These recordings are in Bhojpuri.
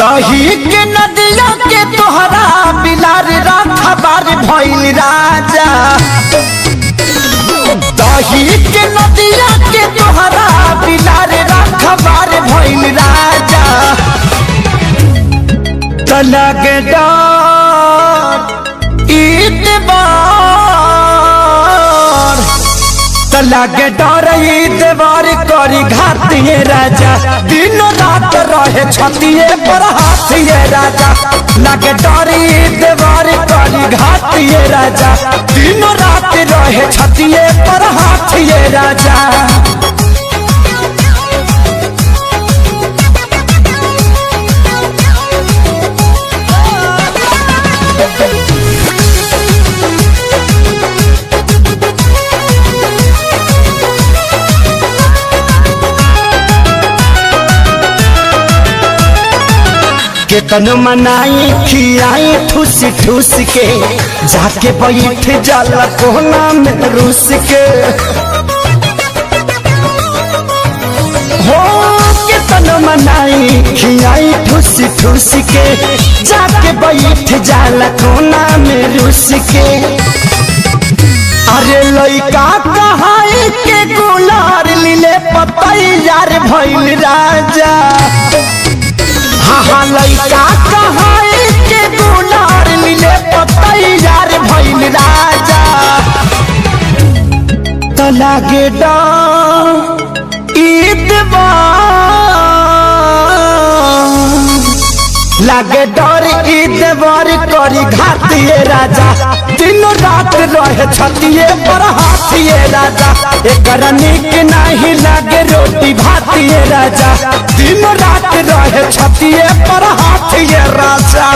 दही के नदिया के तोहरा बिलार राखबार भइल राजा। दही के नदिया के तोहरा बिलार राखबार भइल राजा। तलग लगे डर देवर करी घातिए राजा। दिन रात रहे छतिए पर हाथिए राजा। लगे डर देवर करी घातिए राजा। दिन रात रहे छतिए पर हाथिए राजा। केतन मनाई खियाई ठूस ठूस के जाके बैठ जाला कोना में रूस के। हो केतन मनाई खियाई ठूस ठूस के जाके बैठ जाला कोना में रूस के। अरे लइका कहाई के गुलार लीले पतैयार भइल राजा। हाँ लइका कहाई के गुलार लीले पतैयार भइल राजा। तो लागे लागे डर देवर करी घातिए राजा। दिन रात रहे छतिए पर हाथिए राजा। एकर निक नहीं लागे रोटी भातिए राजा। दिन रात रहे छतिए पर हाथिए राजा।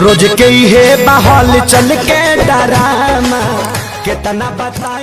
रोज के ही है बहाल चल के डरामा कितना बता।